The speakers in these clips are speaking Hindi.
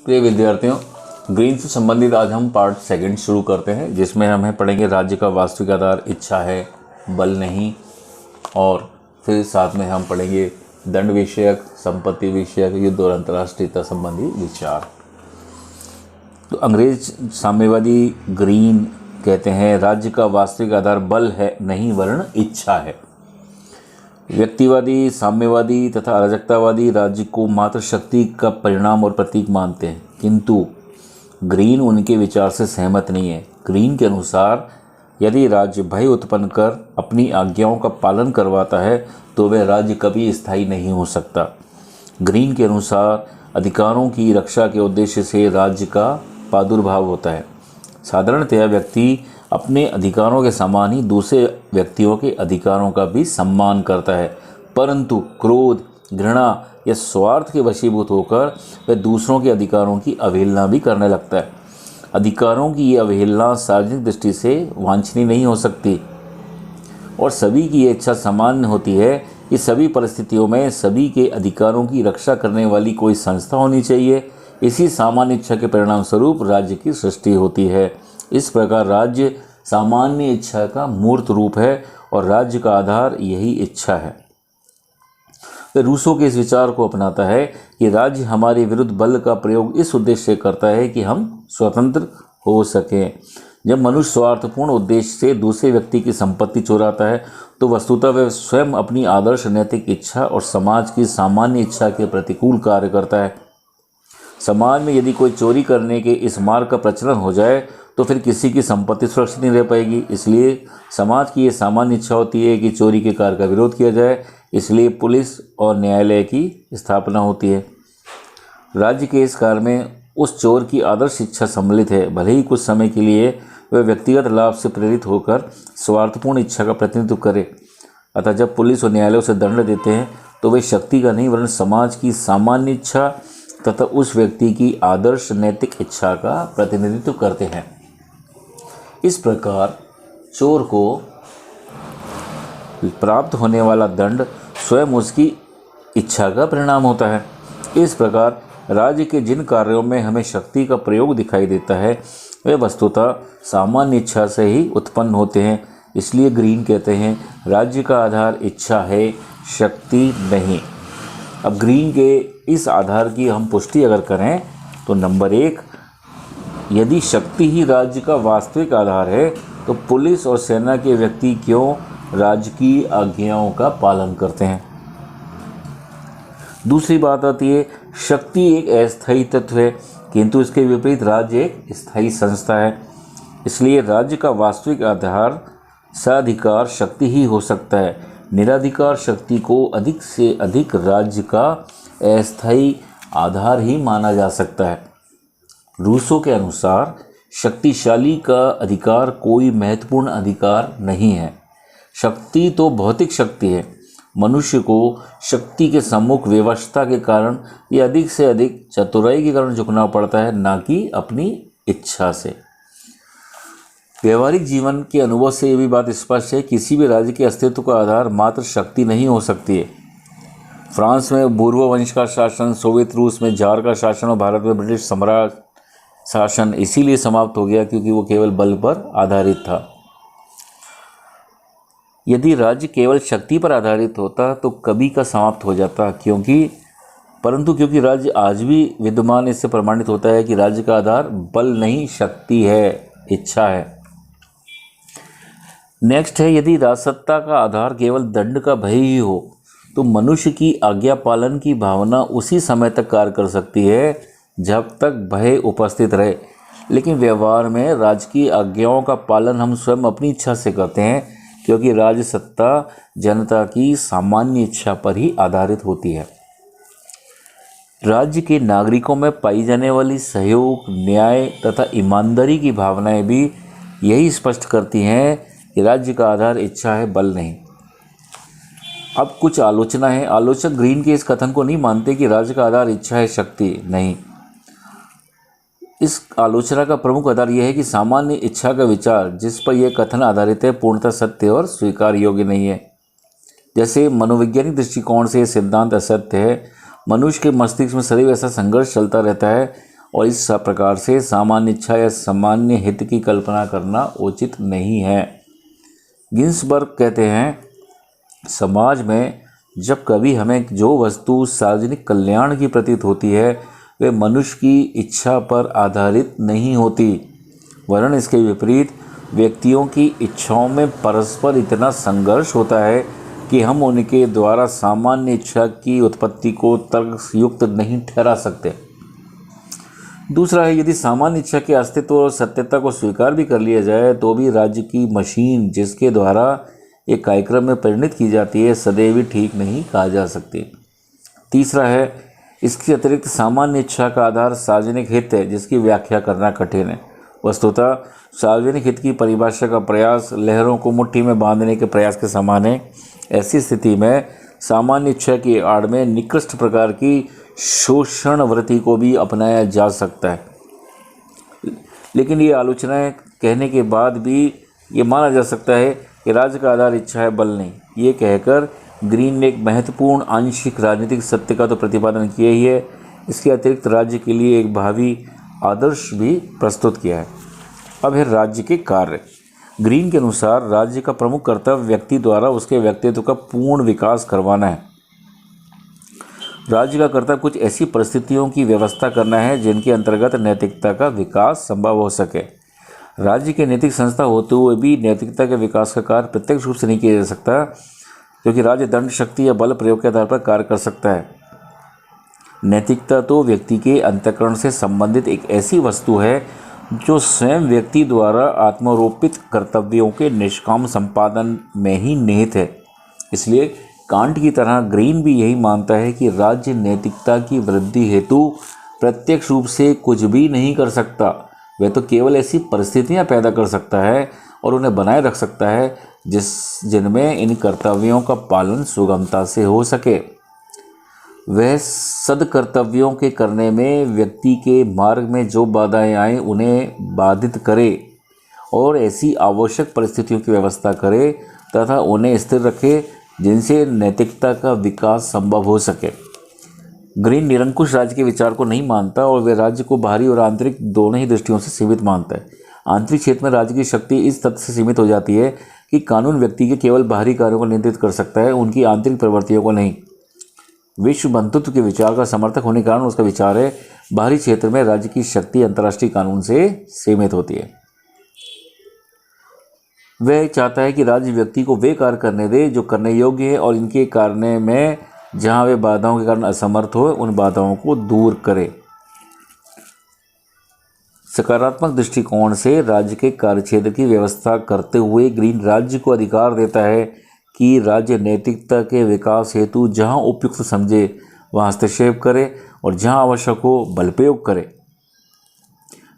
प्रिय विद्यार्थियों, ग्रीन से संबंधित आज हम पार्ट सेकंड शुरू करते हैं, जिसमें हमें पढ़ेंगे राज्य का वास्तविक आधार इच्छा है, बल नहीं। और फिर साथ में हम पढ़ेंगे दंड विषयक, संपत्ति विषयक, युद्ध और अंतर्राष्ट्रीयता संबंधी विचार। तो अंग्रेज साम्यवादी ग्रीन कहते हैं राज्य का वास्तविक आधार बल है नहीं वरन इच्छा है। व्यक्तिवादी, साम्यवादी तथा अराजकतावादी राज्य को मात्र शक्ति का परिणाम और प्रतीक मानते हैं, किंतु ग्रीन उनके विचार से सहमत नहीं है। ग्रीन के अनुसार यदि राज्य भय उत्पन्न कर अपनी आज्ञाओं का पालन करवाता है तो वह राज्य कभी स्थायी नहीं हो सकता। ग्रीन के अनुसार अधिकारों की रक्षा के उद्देश्य से राज्य का प्रादुर्भाव होता है। साधारणतया व्यक्ति अपने अधिकारों के समान ही दूसरे व्यक्तियों के अधिकारों का भी सम्मान करता है, परंतु क्रोध, घृणा या स्वार्थ के वशीभूत होकर वह दूसरों के अधिकारों की अवहेलना भी करने लगता है। अधिकारों की ये अवहेलना सार्वजनिक दृष्टि से वांछनीय नहीं हो सकती और सभी की ये इच्छा सामान्य होती है कि सभी परिस्थितियों में सभी के अधिकारों की रक्षा करने वाली कोई संस्था होनी चाहिए। इसी सामान्य इच्छा के परिणाम स्वरूप राज्य की सृष्टि होती है। इस प्रकार राज्य सामान्य इच्छा का मूर्त रूप है और राज्य का आधार यही इच्छा है। वह रूसो के इस विचार को अपनाता है कि राज्य हमारे विरुद्ध बल का प्रयोग इस उद्देश्य से करता है कि हम स्वतंत्र हो सकें। जब मनुष्य स्वार्थपूर्ण उद्देश्य से दूसरे व्यक्ति की संपत्ति चुराता है तो वस्तुतः वह स्वयं अपनी आदर्श नैतिक इच्छा और समाज की सामान्य इच्छा के प्रतिकूल कार्य करता है। समाज में यदि कोई चोरी करने के इस मार्ग का प्रचलन हो जाए तो फिर किसी की संपत्ति सुरक्षित नहीं रह पाएगी। इसलिए समाज की ये सामान्य इच्छा होती है कि चोरी के कार्य का विरोध किया जाए। इसलिए पुलिस और न्यायालय की स्थापना होती है। राज्य के इस कार्य में उस चोर की आदर्श इच्छा सम्मिलित है, भले ही कुछ समय के लिए वह व्यक्तिगत लाभ से प्रेरित होकर स्वार्थपूर्ण इच्छा का प्रतिनिधित्व करे। अतः जब पुलिस और न्यायालय उसे दंड देते हैं तो वे शक्ति का नहीं वरन समाज की सामान्य इच्छा तथा उस व्यक्ति की आदर्श नैतिक इच्छा का प्रतिनिधित्व करते हैं। इस प्रकार चोर को प्राप्त होने वाला दंड स्वयं उसकी इच्छा का परिणाम होता है। इस प्रकार राज्य के जिन कार्यों में हमें शक्ति का प्रयोग दिखाई देता है वे वस्तुतः सामान्य इच्छा से ही उत्पन्न होते हैं। इसलिए ग्रीन कहते हैं राज्य का आधार इच्छा है, शक्ति नहीं। अब ग्रीन के इस आधार की हम पुष्टि अगर करें तो नंबर 1, यदि शक्ति ही राज्य का वास्तविक आधार है तो पुलिस और सेना के व्यक्ति क्यों राज्य की आज्ञाओं का पालन करते हैं। दूसरी बात आती है, शक्ति एक अस्थायी तत्व है किंतु इसके विपरीत राज्य एक स्थायी संस्था है। इसलिए राज्य का वास्तविक आधार साधिकार शक्ति ही हो सकता है। निराधिकार शक्ति को अधिक से अधिक राज्य का अस्थायी आधार ही माना जा सकता है। रूसो के अनुसार शक्तिशाली का अधिकार कोई महत्वपूर्ण अधिकार नहीं है। शक्ति तो भौतिक शक्ति है। मनुष्य को शक्ति के सम्मुख व्यवस्था के कारण या अधिक से अधिक चतुराई के कारण झुकना पड़ता है, ना कि अपनी इच्छा से। व्यवहारिक जीवन के अनुभव से ये भी बात स्पष्ट है, किसी भी राज्य के अस्तित्व का आधार मात्र शक्ति नहीं हो सकती है। फ्रांस में बुर्बो वंश का शासन, सोवियत रूस में जार का शासन और भारत में ब्रिटिश सम्राट शासन इसीलिए समाप्त हो गया क्योंकि वो केवल बल पर आधारित था। यदि राज्य केवल शक्ति पर आधारित होता तो कभी का समाप्त हो जाता, परंतु क्योंकि राज्य आज भी विद्यमान, इससे प्रमाणित होता है कि राज्य का आधार बल नहीं शक्ति है, इच्छा है। नेक्स्ट है, यदि राजसत्ता का आधार केवल दंड का भय ही हो तो मनुष्य की आज्ञा पालन की भावना उसी समय तक कार्य कर सकती है जब तक भय उपस्थित रहे। लेकिन व्यवहार में राज्य की आज्ञाओं का पालन हम स्वयं अपनी इच्छा से करते हैं क्योंकि राज्य सत्ता जनता की सामान्य इच्छा पर ही आधारित होती है। राज्य के नागरिकों में पाई जाने वाली सहयोग, न्याय तथा ईमानदारी की भावनाएं भी यही स्पष्ट करती हैं कि राज्य का आधार इच्छा है, बल नहीं। अब कुछ आलोचना है। आलोचक ग्रीन के इस कथन को नहीं मानते कि राज्य का आधार इच्छा है, शक्ति नहीं। इस आलोचना का प्रमुख आधार यह है कि सामान्य इच्छा का विचार जिस पर यह कथन आधारित है पूर्णतः सत्य और स्वीकार योग्य नहीं है। जैसे मनोवैज्ञानिक दृष्टिकोण से यह सिद्धांत असत्य है। मनुष्य के मस्तिष्क में सदैव ऐसा संघर्ष चलता रहता है और इस प्रकार से सामान्य इच्छा या सामान्य हित की कल्पना करना उचित नहीं है। गिन्सबर्ग कहते हैं, समाज में जब कभी हमें जो वस्तु सार्वजनिक कल्याण की प्रतीत होती है वे मनुष्य की इच्छा पर आधारित नहीं होती, वरन इसके विपरीत व्यक्तियों की इच्छाओं में परस्पर इतना संघर्ष होता है कि हम उनके द्वारा सामान्य इच्छा की उत्पत्ति को तर्कयुक्त नहीं ठहरा सकते। दूसरा है, यदि सामान्य इच्छा के अस्तित्व और सत्यता को स्वीकार भी कर लिया जाए तो भी राज्य की मशीन जिसके द्वारा एक कार्यक्रम में परिणत की जाती है सदैव ही ठीक नहीं कहा जा सकती। तीसरा है, इसके अतिरिक्त सामान्य इच्छा का आधार सार्वजनिक हित है जिसकी व्याख्या करना कठिन है। वस्तुतः सार्वजनिक हित की परिभाषा का प्रयास लहरों को मुट्ठी में बांधने के प्रयास के समान है। ऐसी स्थिति में सामान्य इच्छा की आड़ में निकृष्ट प्रकार की शोषण वृत्ति को भी अपनाया जा सकता है। लेकिन ये आलोचनाएं कहने के बाद भी ये माना जा सकता है कि राज्य का आधार इच्छा है, बल नहीं। ये कहकर ग्रीन ने एक महत्वपूर्ण आंशिक राजनीतिक सत्य का तो प्रतिपादन किया ही है, इसके अतिरिक्त राज्य के लिए एक भावी आदर्श भी प्रस्तुत किया है। अब है राज्य के कार्य। ग्रीन के अनुसार राज्य का प्रमुख कर्तव्य व्यक्ति द्वारा उसके व्यक्तित्व का पूर्ण विकास करवाना है। राज्य का कर्तव्य कुछ ऐसी परिस्थितियों की व्यवस्था करना है जिनके अंतर्गत नैतिकता का विकास संभव हो सके। राज्य की नैतिक संस्था होते हुए भी नैतिकता के विकास का कार्य प्रत्यक्ष रूप से नहीं किया जा सकता, क्योंकि राज्य दंड शक्ति या बल प्रयोग के आधार पर कार्य कर सकता है। नैतिकता तो व्यक्ति के अंतःकरण से संबंधित एक ऐसी वस्तु है जो स्वयं व्यक्ति द्वारा आत्मारोपित कर्तव्यों के निष्काम संपादन में ही निहित है। इसलिए कांट की तरह ग्रीन भी यही मानता है कि राज्य नैतिकता की वृद्धि हेतु प्रत्यक्ष रूप से कुछ भी नहीं कर सकता, वह तो केवल ऐसी परिस्थितियां पैदा कर सकता है और उन्हें बनाए रख सकता है जिनमें इन कर्तव्यों का पालन सुगमता से हो सके। वह सदकर्तव्यों के करने में व्यक्ति के मार्ग में जो बाधाएं आए उन्हें बाधित करे और ऐसी आवश्यक परिस्थितियों की व्यवस्था करे तथा उन्हें स्थिर रखे जिनसे नैतिकता का विकास संभव हो सके। ग्रीन निरंकुश राज्य के विचार को नहीं मानता और वह राज्य को बाहरी और आंतरिक दोनों ही दृष्टियों से सीमित मानता है। आंतरिक क्षेत्र में राज्य की शक्ति इस तथ्य से सीमित हो जाती है कि कानून व्यक्ति के केवल बाहरी कार्यों को नियंत्रित कर सकता है, उनकी आंतरिक प्रवृत्तियों को नहीं। विश्व बंधुत्व के विचार का समर्थक होने के कारण उसका विचार है बाहरी क्षेत्र में राज्य की शक्ति अंतर्राष्ट्रीय कानून से सीमित होती है। वह चाहता है कि राज्य व्यक्ति को वे कार्य करने दे जो करने योग्य है और इनके करने में जहां वे बाधाओं के कारण असमर्थ हो उन बाधाओं को दूर करे। सकारात्मक दृष्टिकोण से राज्य के कार्यक्षेत्र की व्यवस्था करते हुए ग्रीन राज्य को अधिकार देता है कि राज्य नैतिकता के विकास हेतु जहां उपयुक्त समझे वहां हस्तक्षेप करे और जहां आवश्यक हो बल प्रयोग करे।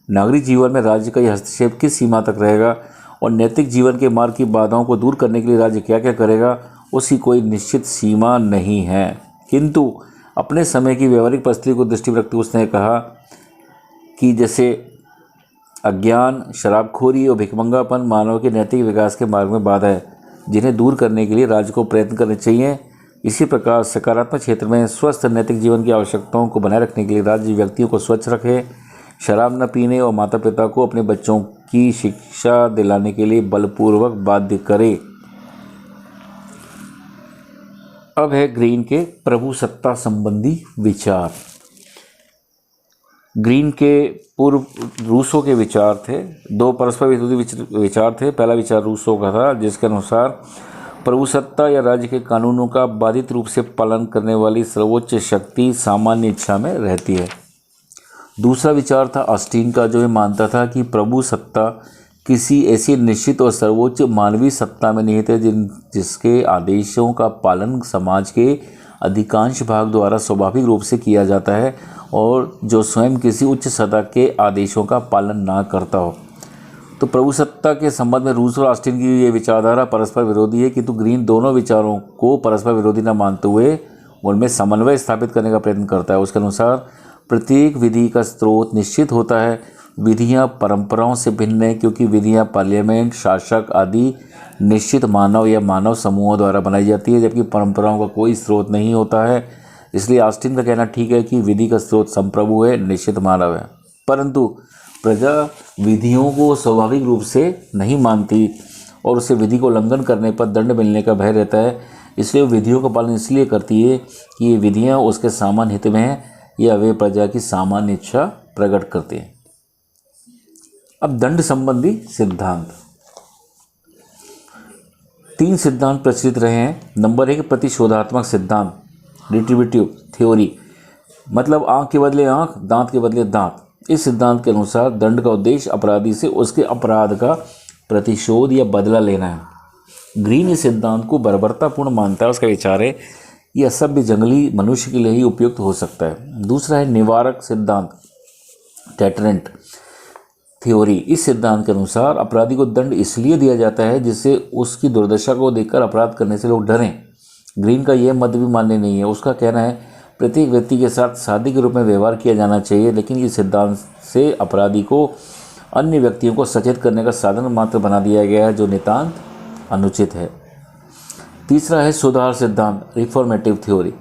नागरिक जीवन में राज्य का यह हस्तक्षेप किस सीमा तक रहेगा और नैतिक जीवन के मार्ग की बाधाओं को दूर करने के लिए राज्य क्या क्या करेगा, उसकी कोई निश्चित सीमा नहीं है। किंतु अपने समय की व्यवहारिक परिस्थिति को दृष्टि में रखते उसने कहा कि जैसे अज्ञान, शराबखोरी और भिखमंगापन मानव के नैतिक विकास के मार्ग में बाधा है, जिन्हें दूर करने के लिए राज्य को प्रयत्न करने चाहिए। इसी प्रकार सकारात्मक क्षेत्र में स्वस्थ नैतिक जीवन की आवश्यकताओं को बनाए रखने के लिए राज्य व्यक्तियों को स्वच्छ रखे, शराब न पीने और माता पिता को अपने बच्चों की शिक्षा दिलाने के लिए बलपूर्वक बाध्य करे। अब है ग्रीन के प्रभु सत्ता संबंधी विचार। ग्रीन के पूर्व रूसो के विचार थे। दो परस्पर विरोधी विचार थे। पहला विचार रूसो का था जिसके अनुसार प्रभु सत्ता या राज्य के कानूनों का बाधित रूप से पालन करने वाली सर्वोच्च शक्ति सामान्य इच्छा में रहती है। दूसरा विचार था ऑस्टिन का, जो ये मानता था कि प्रभु सत्ता किसी ऐसी निश्चित और सर्वोच्च मानवीय सत्ता में निहित है जिसके आदेशों का पालन समाज के अधिकांश भाग द्वारा स्वाभाविक रूप से किया जाता है और जो स्वयं किसी उच्च सत्ता के आदेशों का पालन ना करता हो। तो प्रभु सत्ता के संबंध में रूस और ऑस्टिन की ये विचारधारा परस्पर विरोधी है, किंतु ग्रीन दोनों विचारों को परस्पर विरोधी न मानते हुए उनमें समन्वय स्थापित करने का प्रयत्न करता है। उसके अनुसार प्रत्येक विधि का स्रोत निश्चित होता है। विधियां परंपराओं से भिन्न है क्योंकि विधियां पार्लियामेंट, शासक आदि निश्चित मानव या मानव समूहों द्वारा बनाई जाती है, जबकि परंपराओं का कोई स्रोत नहीं होता है। इसलिए ऑस्टिन का कहना ठीक है कि विधि का स्रोत संप्रभु है, निश्चित मानव है। परंतु प्रजा विधियों को स्वाभाविक रूप से नहीं मानती और उसे विधि को उल्लंघन करने पर दंड मिलने का भय रहता है। इसलिए वो विधियों का पालन इसलिए करती है कि ये विधियाँ उसके सामान्य हित में हैं या वे प्रजा की सामान्य इच्छा प्रकट करते हैं। अब दंड संबंधी सिद्धांत, 3 सिद्धांत प्रचलित रहे हैं। नंबर 1, प्रतिशोधात्मक सिद्धांत, रिट्रीब्यूटिव थ्योरी, मतलब आंख के बदले आंख, दांत के बदले दांत। इस सिद्धांत के अनुसार दंड का उद्देश्य अपराधी से उसके अपराध का प्रतिशोध या बदला लेना है। ग्रीन इस सिद्धांत को बर्बरतापूर्ण मानता है। उसका विचार है यह असभ्य जंगली मनुष्य के लिए ही उपयुक्त हो सकता है। दूसरा है निवारक सिद्धांत, डेटरेंट थ्योरी। इस सिद्धांत के अनुसार अपराधी को दंड इसलिए दिया जाता है जिससे उसकी दुर्दशा को देखकर अपराध करने से लोग डरें। ग्रीन का यह मत भी मान्य नहीं है। उसका कहना है प्रत्येक व्यक्ति के साथ सादे के रूप में व्यवहार किया जाना चाहिए, लेकिन इस सिद्धांत से अपराधी को अन्य व्यक्तियों को सचेत करने का साधन मात्र बना दिया गया है, जो नितांत अनुचित है। तीसरा है सुधार सिद्धांत, रिफॉर्मेटिव थ्योरी।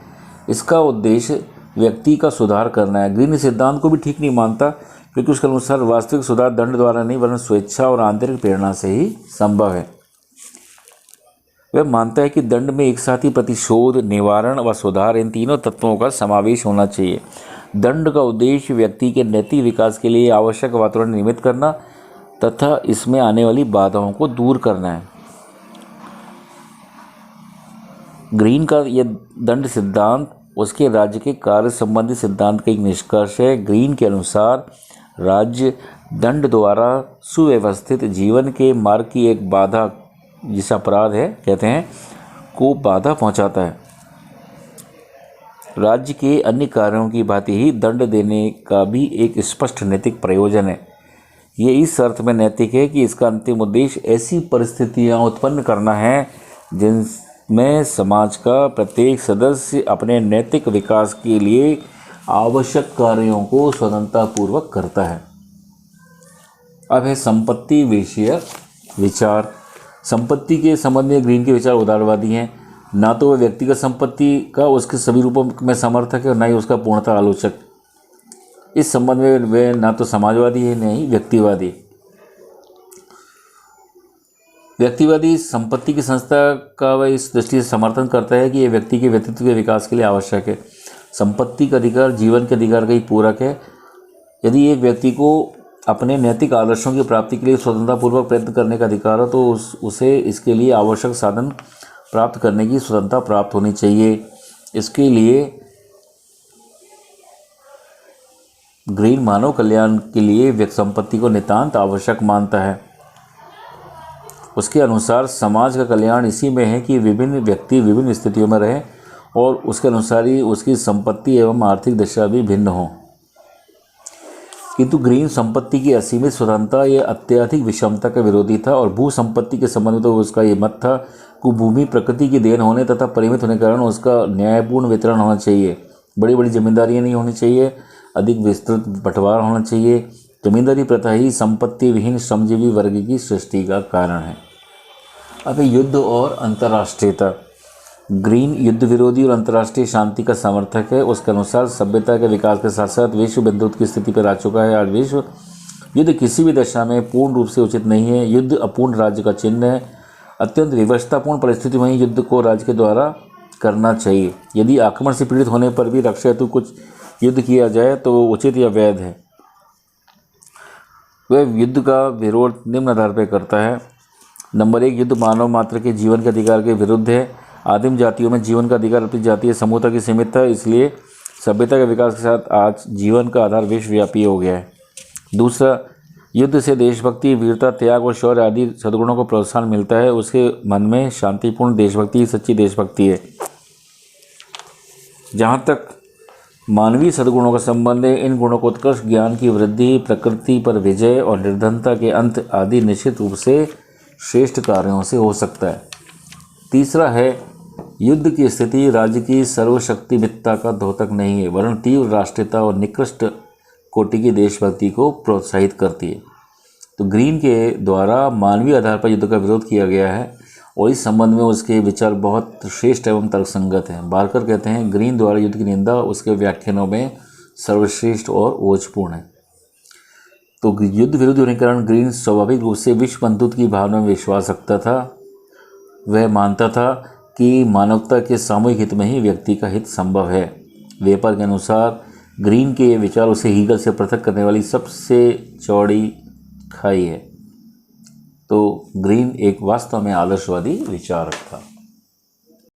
इसका उद्देश्य व्यक्ति का सुधार करना है। ग्रीन इस सिद्धांत को भी ठीक नहीं मानता क्योंकि उसके अनुसार वास्तविक सुधार दंड द्वारा नहीं वरन स्वेच्छा और आंतरिक प्रेरणा से ही संभव है। वह मानता है कि दंड में एक साथ ही प्रतिशोध, निवारण व सुधार, इन तीनों तत्वों का समावेश होना चाहिए। दंड का उद्देश्य व्यक्ति के नैतिक विकास के लिए आवश्यक वातावरण निर्मित करना तथा इसमें आने वाली बाधाओं को दूर करना है। ग्रीन का यह दंड सिद्धांत उसके राज्य के कार्य संबंधी सिद्धांत का एक निष्कर्ष है। ग्रीन के अनुसार राज्य दंड द्वारा सुव्यवस्थित जीवन के मार्ग की एक बाधा, जिसे अपराध है कहते हैं, को बाधा पहुंचाता है। राज्य के अन्य कार्यों की भांति ही दंड देने का भी एक स्पष्ट नैतिक प्रयोजन है। ये इस अर्थ में नैतिक है कि इसका अंतिम उद्देश्य ऐसी परिस्थितियां उत्पन्न करना है जिनमें समाज का प्रत्येक सदस्य अपने नैतिक विकास के लिए आवश्यक कार्यों को स्वतंत्रतापूर्वक करता है। अब है संपत्ति विषय विचार। संपत्ति के संबंध में ग्रीन के विचार उदारवादी हैं। ना तो वह व्यक्तिगत संपत्ति का उसके सभी रूपों में समर्थक है और ना ही उसका पूर्णतः आलोचक। इस संबंध में वे ना तो समाजवादी है, ना ही व्यक्तिवादी। व्यक्तिवादी संपत्ति की संस्था का वह इस दृष्टि से समर्थन करता है कि यह व्यक्ति के व्यक्तित्व के विकास के लिए आवश्यक है। संपत्ति का अधिकार जीवन के अधिकार का ही पूरक है। यदि एक व्यक्ति को अपने नैतिक आदर्शों की प्राप्ति के लिए स्वतंत्रतापूर्वक प्रयत्न करने का अधिकार हो तो उसे इसके लिए आवश्यक साधन प्राप्त करने की स्वतंत्रता प्राप्त होनी चाहिए। इसके लिए ग्रीन मानव कल्याण के लिए संपत्ति को नितांत आवश्यक मानता है। उसके अनुसार समाज का कल्याण इसी में है कि विभिन्न व्यक्ति विभिन्न स्थितियों में रहें और उसके अनुसार ही उसकी संपत्ति एवं आर्थिक दशा भी भिन्न हो। किंतु ग्रीन संपत्ति की असीमित स्वतंत्रता या अत्यधिक विषमता का विरोधी था और भू संपत्ति के संबंध में तो उसका ये मत था कि भूमि प्रकृति की देन होने तथा परिमित होने के कारण उसका न्यायपूर्ण वितरण होना चाहिए। बड़ी बड़ी जिम्मेदारियां नहीं होनी चाहिए, अधिक विस्तृत बंटवारा होना चाहिए। जमींदारी प्रथा ही संपत्ति विहीन श्रमजीवी वर्ग की सृष्टि का कारण है। अब युद्ध और अंतर्राष्ट्रीयता। ग्रीन युद्ध विरोधी और अंतर्राष्ट्रीय शांति का समर्थक है। उसके अनुसार सभ्यता के विकास के साथ साथ विश्व बंधुत्व की स्थिति पर आ चुका है। आज विश्व युद्ध किसी भी दशा में पूर्ण रूप से उचित नहीं है। युद्ध अपूर्ण राज्य का चिन्ह है। अत्यंत विवशतापूर्ण परिस्थिति में ही युद्ध को राज्य के द्वारा करना चाहिए। यदि आक्रमण से पीड़ित होने पर भी रक्षा हेतु कुछ युद्ध किया जाए तो वो उचित या वैध है। वह युद्ध का विरोध निम्न आधार पर करता है। नंबर 1, युद्ध मानव मात्र के जीवन के अधिकार के विरुद्ध है। आदिम जातियों में जीवन का अधिकार अपनी जातीय समूहता की सीमित था, इसलिए सभ्यता के विकास के साथ आज जीवन का आधार विश्वव्यापी हो गया है। दूसरा, युद्ध से देशभक्ति, वीरता, त्याग और शौर्य आदि सद्गुणों को प्रोत्साहन मिलता है। उसके मन में शांतिपूर्ण देशभक्ति ही सच्ची देशभक्ति है। जहाँ तक मानवीय सद्गुणों का संबंध है, इन गुणों को उत्कृष्ट ज्ञान की वृद्धि, प्रकृति पर विजय और निर्धनता के अंत आदि निश्चित रूप से श्रेष्ठ कार्यों से हो सकता है। तीसरा है, युद्ध की स्थिति राज्य की सर्वशक्तिमत्ता का द्योतक नहीं है, वरन तीव्र राष्ट्रीयता और निकृष्ट कोटि की देशभक्ति को प्रोत्साहित करती है। तो ग्रीन के द्वारा मानवीय आधार पर युद्ध का विरोध किया गया है और इस संबंध में उसके विचार बहुत श्रेष्ठ एवं तर्कसंगत हैं। बारकर कहते हैं, ग्रीन द्वारा युद्ध की निंदा उसके व्याख्यानों में सर्वश्रेष्ठ और ओजपूर्ण है। तो युद्ध विरुद्ध होने के कारण ग्रीन स्वाभाविक रूप से विश्व बंधुत्व की भावना में विश्वास रखता था। वह मानता था कि मानवता के सामूहिक हित में ही व्यक्ति का हित संभव है। वेपर के अनुसार ग्रीन के ये विचार उसे हीगल से पृथक करने वाली सबसे चौड़ी खाई है। तो ग्रीन एक वास्तव में आदर्शवादी विचारक था।